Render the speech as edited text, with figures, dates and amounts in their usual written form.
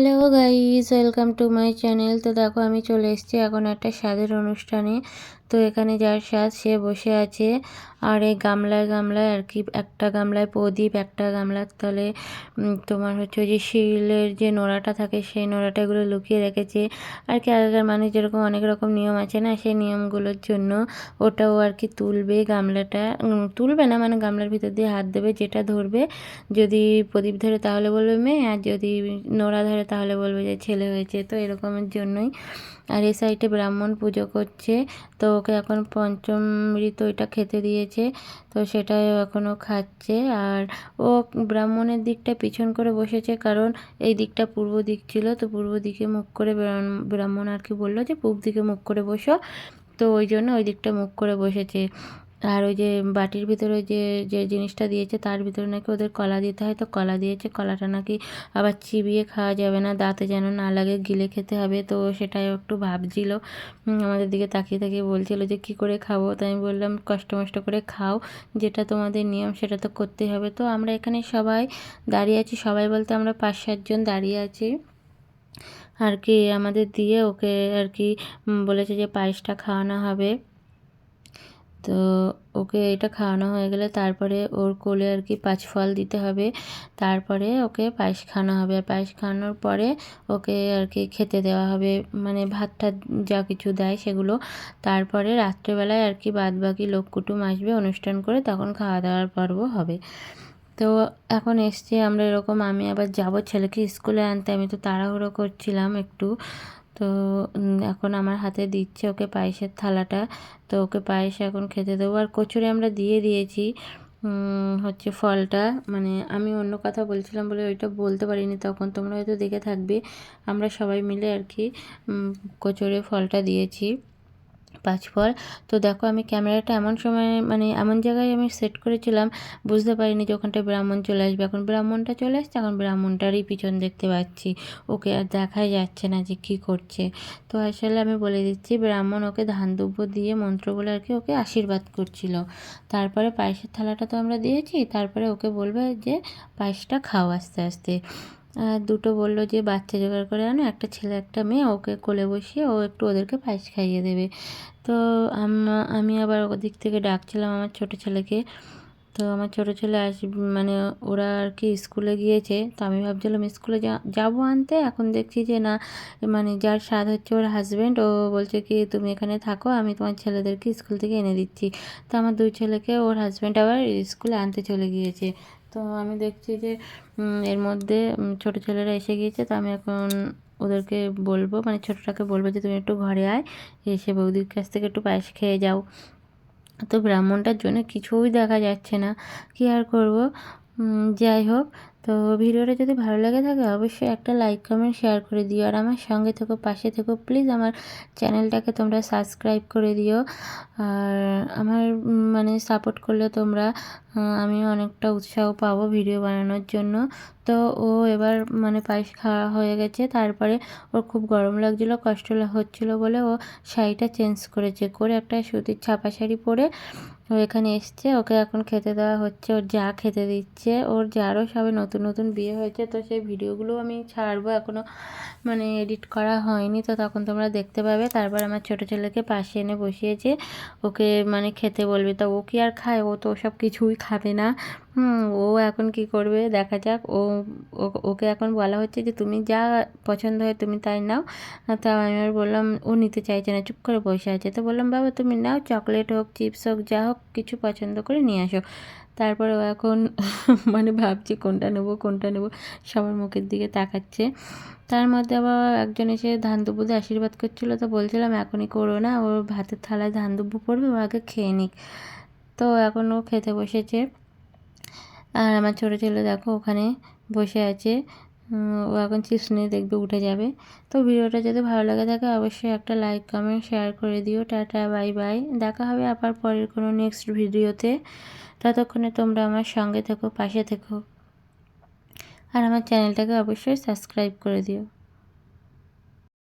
Hello guys, welcome to my channel. তো দেখো আমি চলে এসেছি এখন একটা স্বাদের অনুষ্ঠানে। তো এখানে যার স্বাদ সে বসে আছে, আর এই গামলায় গামলায় আর কি, একটা গামলায় প্রদীপ, একটা গামলার তলে তোমার হচ্ছে ওই যে শিলের যে নোড়াটা থাকে সেই নোড়াটা এগুলো লুকিয়ে রেখেছে আর কি। আগেকার মানুষ যেরকম অনেক রকম নিয়ম আছে না, সেই নিয়মগুলোর জন্য ওটাও আর কি তুলবে। গামলাটা তুলবে না, মানে গামলার ভিতর দিয়ে হাত দেবে, যেটা ধরবে যদি প্রদীপ ধরে তাহলে বলবে মেয়ে, আর যদি নোড়া ধরে তাহলে বলবে যে ছেলে হয়েছে। তো এরকমের জন্যই। আর এই সাইডে ব্রাহ্মণ পুজো করছে, তো ওকে এখন পঞ্চমৃত ওইটা খেতে দিয়েছে, তো সেটাই এখনও খাচ্ছে। আর ও ব্রাহ্মণের দিকটা পিছন করে বসেছে, কারণ এই দিকটা পূর্ব দিক ছিল, তো পূর্ব দিকে মুখ করে ব্রাহ্মণ আর কি বললো যে পূব দিকে মুখ করে বসো, তো ওই জন্য ওই দিকটা মুখ করে বসেছে। আর ওই যে বাটির ভিতরে যে যে জিনিসটা দিয়েছে তার ভিতরে নাকি ওদের কলা দিতে হয়, তো কলা দিয়েছে। কলাটা নাকি আবার চিবিয়ে খাওয়া যাবে না, দাঁতে যেন না লাগে, গিলে খেতে হবে। তো সেটাই একটু ভাবছিল, আমাদের দিকে তাকিয়ে তাকিয়ে বলছিল যে কি করে খাবো। তো আমি বললাম কষ্ট মষ্ট করে খাও, যেটা তোমাদের নিয়ম সেটা তো করতেই হবে। তো আমরা এখানে সবাই দাঁড়িয়ে আছি, সবাই বলতে আমরা 5-7 জন দাঁড়িয়ে আছি আর কি। আমাদের দিয়ে ওকে আর কি বলেছে যে পায়েসটা খাওয়ানো হবে। তো ওকে এটা খাওয়ানো হয়ে গেলে তারপরে ওর কোলে আর কি 5 ফল দিতে হবে, তারপরে ওকে পায়েস খাওয়ানো হবে। আর পায়েস খাওয়ানোর পরে ওকে আর কি খেতে দেওয়া হবে, মানে ভাত টাত যা কিছু দেয় সেগুলো। তারপরে রাত্রেবেলায় আর কি বাদ বাকি লোক কুটুম আসবে অনুষ্ঠান করে, তখন খাওয়া দাওয়ার পর্ব হবে। তো এখন এসছি আমরা এরকম, আমি আবার যাব ছেলেকে স্কুলে আনতে, আমি তো তাড়াহুড়ো করছিলাম একটু। তো এখন আমার হাতে দিচ্ছে ওকে পায়েসের থালাটা, তো ওকে পায়েস এখন খেতে দেবো। আর কচুরি আমরা দিয়ে দিয়েছি হচ্ছে ফলটা, মানে আমি অন্য কথা বলছিলাম বলে ওইটা বলতে পারিনি তখন, তোমরা হয়তো দেখে থাকবে। আমরা সবাই মিলে আর কি কচুরি ফলটা দিয়েছি, 5 ফল। তো দেখো আমি ক্যামেরাটা এমন সময় মানে এমন জায়গায় আমি সেট করেছিলাম, বুঝতে পারিনি যে ওখানটায় ব্রাহ্মণ চলে আসবে। এখন ব্রাহ্মণটা চলে আসছে, এখন ব্রাহ্মণটারই পিছন দেখতে পাচ্ছি, ওকে আর দেখাই যাচ্ছে না যে কী করছে। তো আসলে আমি বলে দিচ্ছি, ব্রাহ্মণ ওকে ধান দুব্য দিয়ে মন্ত্র বলে আর কি ওকে আশীর্বাদ করছিল। তারপরে পায়েসের থালাটা তো আমরা দিয়েছি, তারপরে ওকে বলবে যে পায়েসটা খাও আস্তে আস্তে। আর দুটো বললো যে বাচ্চা জোগাড় করে আনো, একটা ছেলে একটা মেয়ে, ওকে কোলে বসিয়ে ও একটু ওদেরকে পায়েস খাইয়ে দেবে। তো আমি আবার ওদিক থেকে ডাকছিলাম আমার ছোটো ছেলেকে। তো আমার ছোটো ছেলে মানে ওরা আর কি স্কুলে গিয়েছে, তো আমি ভাবছিলাম স্কুলে যাবো আনতে, এখন দেখছি যে না, মানে যার স্বাদ হচ্ছে ওর হাজব্যান্ড, ও বলছে কি তুমি এখানে থাকো, আমি তোমার ছেলেদেরকে স্কুল থেকে এনে দিচ্ছি। তো আমার 2 ছেলেকে ওর হাজব্যান্ড আবার স্কুলে আনতে চলে গিয়েছে। তো আমি দেখছি যে এর মধ্যে ছোটো ছেলেরা এসে গিয়েছে, তো আমি এখন ওদেরকে বলবো, মানে ছোটোটাকে বলবো যে তুমি একটু ঘরে আয়, এসে বৌদির কাছ থেকে একটু পায়েস খেয়ে যাও। তো ব্রাহ্মণটার জন্য কিছুই দেখা যাচ্ছে না, কী আর করবো। যাই হোক, তো ভিডিওটা যদি ভালো লেগে থাকে অবশ্যই একটা লাইক কমেন্ট শেয়ার করে দিও, আর আমার সঙ্গে থেকো, পাশে থেকো প্লিজ। আমার চ্যানেলটাকে তোমরা সাবস্ক্রাইব করে দিও, আর আমার মানে সাপোর্ট করলে তোমরা আমিও অনেকটা উৎসাহ পাবো ভিডিও বানানোর জন্য। তো ও এবার মানে পায়েস খাওয়া হয়ে গেছে, তারপরে ওর খুব গরম লাগছিলো, কষ্ট হচ্ছিলো বলে ও শাড়িটা চেঞ্জ করেছে, করে একটা সুতির ছাপা শাড়ি পরে ও এখানে এসছে। ওকে এখন খেতে দেওয়া হচ্ছে, ওর যা খেতে দিচ্ছে। ওর যারও সবে নতুন নতুন বিয়ে হয়েছে, তো সেই ভিডিওগুলো আমি ছাড়বো, এখনও মানে এডিট করা হয়নি, তো তখন তোমরা দেখতে পাবে। তারপর আমার ছোটো ছেলেকে পাশে এনে বসিয়েছে, ওকে মানে খেতে বলবে। তা ও কি আর খায়, ও তো ওসব কিছুই খাবে না। ও এখন কি করবে দেখা যাক। ওকে এখন বলা হচ্ছে যে তুমি যা পছন্দ হয় তুমি তাই নাও। তা আমি আর বললাম, ও নিতে চাইছে না, চুপ করে বসে আছে। তো বললাম বাবা তুমি নাও, চকলেট হোক চিপস হোক যা হোক কিছু পছন্দ করে নিয়ে আসো। তারপরে ও এখন মানে ভাবছি কোনটা নেবো কোনটা নেবো, সবার মুখের দিকে তাকাচ্ছে। তার মধ্যে আবার একজন এসে ধান দুব্বো দিয়ে আশীর্বাদ করছিলো, তো বলছিলাম এখনই করো না, ওর ভাতের থালায় ধান দুব্বো পড়বে, ও আগে খেয়ে নিক। তো এখন ও খেতে বসেছে, আর আমার ছোটো ছেলে দেখো ওখানে বসে আছে, ও এখন চিপস নিয়ে দেখবে উঠে যাবে। তো ভিডিওটা যদি ভালো লাগে থাকে অবশ্যই একটা লাইক কমেন্ট শেয়ার করে দিও। টাটা বাই বাই, দেখা হবে আবার পরের কোনো নেক্সট ভিডিওতে। ততক্ষণে তোমরা আমার সঙ্গে থেকো, পাশে থেকো, আর আমার চ্যানেলটাকে অবশ্যই সাবস্ক্রাইব করে দিও।